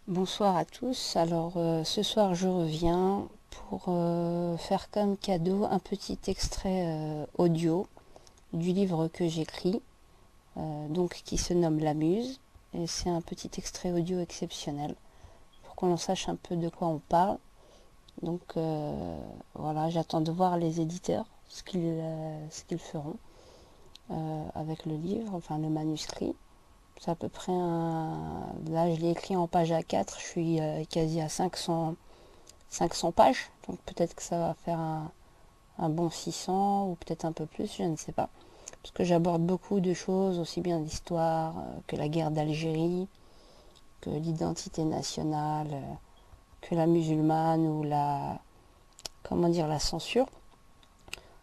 Bonsoir à tous. Alors ce soir je reviens pour faire comme cadeau un petit extrait audio du livre que j'écris, donc qui se nomme La Muse. Et c'est un petit extrait audio exceptionnel pour qu'on en sache un peu de quoi on parle. Donc voilà, j'attends de voir les éditeurs, ce qu'ils feront avec le livre, enfin le manuscrit. C'est à peu près Là, je l'ai écrit en page A4, je suis quasi à 500 pages. Donc peut-être que ça va faire un bon 600 ou peut-être un peu plus, je ne sais pas. Parce que j'aborde beaucoup de choses, aussi bien l'histoire que la guerre d'Algérie, que l'identité nationale, que la musulmane ou la censure.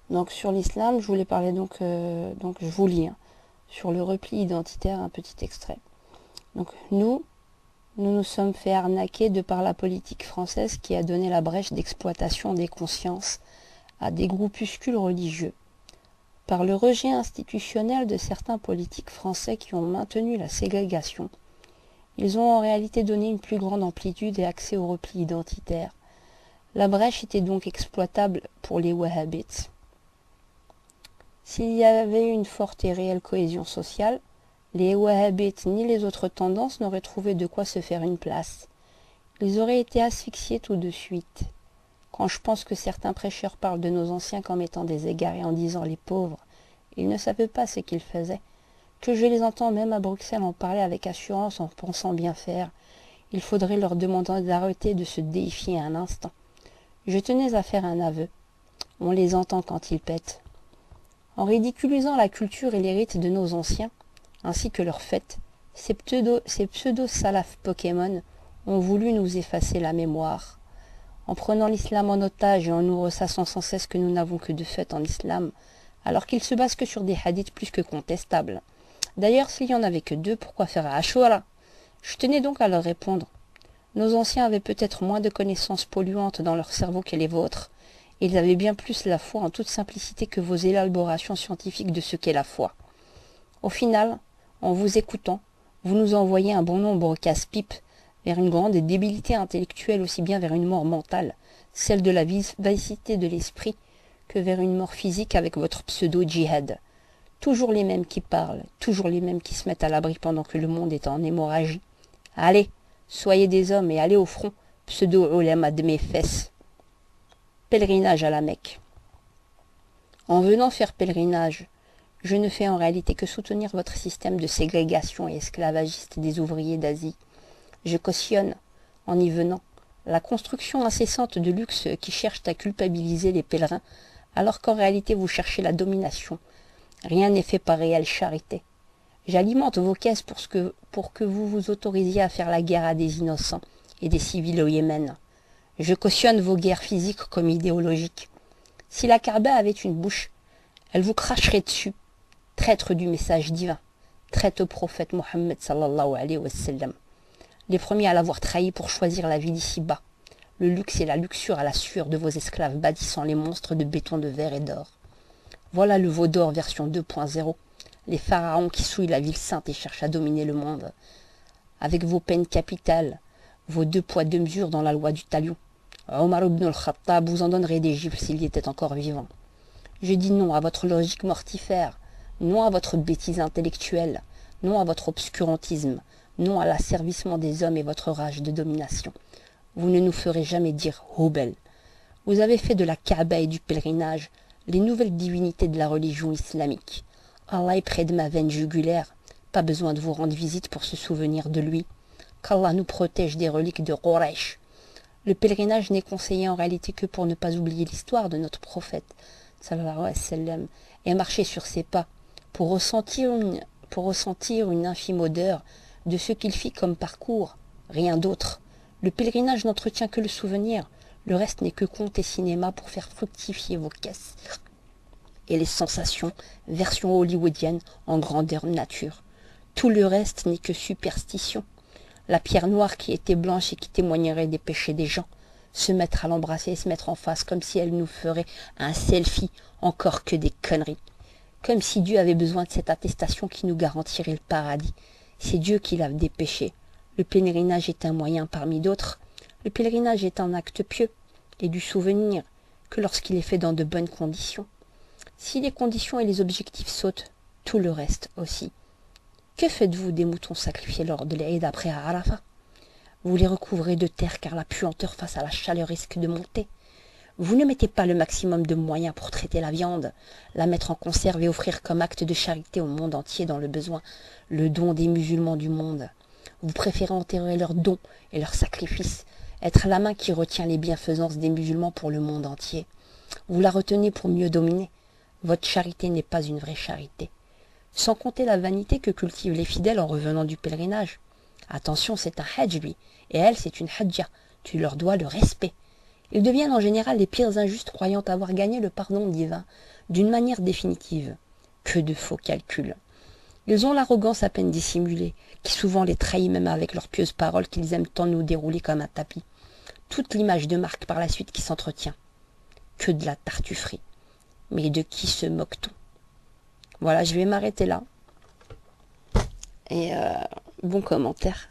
Donc sur l'islam, je voulais parler donc je vous lis, hein, sur le repli identitaire, un petit extrait. Donc nous nous sommes fait arnaquer de par la politique française qui a donné la brèche d'exploitation des consciences à des groupuscules religieux. Par le rejet institutionnel de certains politiques français qui ont maintenu la ségrégation, ils ont en réalité donné une plus grande amplitude et accès au repli identitaire. La brèche était donc exploitable pour les wahhabites. S'il y avait une forte et réelle cohésion sociale, les wahhabites ni les autres tendances n'auraient trouvé de quoi se faire une place. Ils auraient été asphyxiés tout de suite. Quand je pense que certains prêcheurs parlent de nos anciens comme étant des égarés en disant les pauvres, ils ne savaient pas ce qu'ils faisaient, que je les entends même à Bruxelles en parler avec assurance en pensant bien faire, il faudrait leur demander d'arrêter de se déifier un instant. Je tenais à faire un aveu. On les entend quand ils pètent. En ridiculisant la culture et les rites de nos anciens, ainsi que leurs fêtes, ces pseudo-salafs Pokémon ont voulu nous effacer la mémoire. En prenant l'islam en otage et en nous ressassant sans cesse que nous n'avons que de fêtes en islam, alors qu'il se base que sur des hadiths plus que contestables. D'ailleurs, s'il n'y en avait que deux, pourquoi faire à Ashura? Je tenais donc à leur répondre. Nos anciens avaient peut-être moins de connaissances polluantes dans leur cerveau que les vôtres, et ils avaient bien plus la foi en toute simplicité que vos élaborations scientifiques de ce qu'est la foi. Au final, en vous écoutant, vous nous envoyez un bon nombre casse-pipe vers une grande débilité intellectuelle aussi bien vers une mort mentale, celle de la vivacité de l'esprit, que vers une mort physique avec votre pseudo-djihad. Toujours les mêmes qui parlent, toujours les mêmes qui se mettent à l'abri pendant que le monde est en hémorragie. Allez, soyez des hommes et allez au front, pseudo-ulama de mes fesses. Pèlerinage à la Mecque. En venant faire pèlerinage, je ne fais en réalité que soutenir votre système de ségrégation et esclavagiste des ouvriers d'Asie. Je cautionne, en y venant, la construction incessante de luxe qui cherchent à culpabiliser les pèlerins, alors qu'en réalité vous cherchez la domination. Rien n'est fait par réelle charité. J'alimente vos caisses pour que vous vous autorisiez à faire la guerre à des innocents et des civils au Yémen. Je cautionne vos guerres physiques comme idéologiques. Si la Kaaba avait une bouche, elle vous cracherait dessus, traître du message divin, traite au prophète Mohammed sallallahu alayhi wa sallam. Les premiers à l'avoir trahi pour choisir la vie d'ici-bas, le luxe et la luxure à la sueur de vos esclaves bâtissant les monstres de béton, de verre et d'or. Voilà le veau d'or version 2.0, les pharaons qui souillent la ville sainte et cherchent à dominer le monde. Avec vos peines capitales, vos 2 poids 2 mesures dans la loi du talion, Omar ibn al-Khattab vous en donnerait des gifles s'il était encore vivant. Je dis non à votre logique mortifère, non à votre bêtise intellectuelle, non à votre obscurantisme, non à l'asservissement des hommes et votre rage de domination. Vous ne nous ferez jamais dire « Hubel ». Vous avez fait de la Kaaba et du pèlerinage les nouvelles divinités de la religion islamique. Allah est près de ma veine jugulaire, pas besoin de vous rendre visite pour se souvenir de lui. Qu'Allah nous protège des reliques de Quraysh. Le pèlerinage n'est conseillé en réalité que pour ne pas oublier l'histoire de notre prophète, sallallahu alayhi wa sallam, et marcher sur ses pas, pour ressentir une infime odeur de ce qu'il fit comme parcours, rien d'autre. Le pèlerinage n'entretient que le souvenir, le reste n'est que conte et cinéma pour faire fructifier vos caisses. Et les sensations, version hollywoodienne en grandeur nature. Tout le reste n'est que superstition. La pierre noire qui était blanche et qui témoignerait des péchés des gens, se mettre à l'embrasser et se mettre en face comme si elle nous ferait un selfie, encore que des conneries. Comme si Dieu avait besoin de cette attestation qui nous garantirait le paradis. C'est Dieu qui lave des péchés. Le pèlerinage est un moyen parmi d'autres. Le pèlerinage est un acte pieux et du souvenir que lorsqu'il est fait dans de bonnes conditions. Si les conditions et les objectifs sautent, tout le reste aussi. Que faites-vous des moutons sacrifiés lors de l'Eid après à Arafat? Vous les recouvrez de terre car la puanteur face à la chaleur risque de monter. Vous ne mettez pas le maximum de moyens pour traiter la viande, la mettre en conserve et offrir comme acte de charité au monde entier dans le besoin, le don des musulmans du monde. Vous préférez enterrer leurs dons et leurs sacrifices, être la main qui retient les bienfaisances des musulmans pour le monde entier. Vous la retenez pour mieux dominer. Votre charité n'est pas une vraie charité. Sans compter la vanité que cultivent les fidèles en revenant du pèlerinage. Attention, c'est un hajj lui, et elle c'est une hajja, tu leur dois le respect. Ils deviennent en général les pires injustes croyant avoir gagné le pardon divin d'une manière définitive. Que de faux calculs. Ils ont l'arrogance à peine dissimulée, qui souvent les trahit même avec leurs pieuses paroles qu'ils aiment tant nous dérouler comme un tapis. Toute l'image de marque par la suite qui s'entretient. Que de la tartufferie. Mais de qui se moque-t-on? Voilà, je vais m'arrêter là. Et bon commentaire.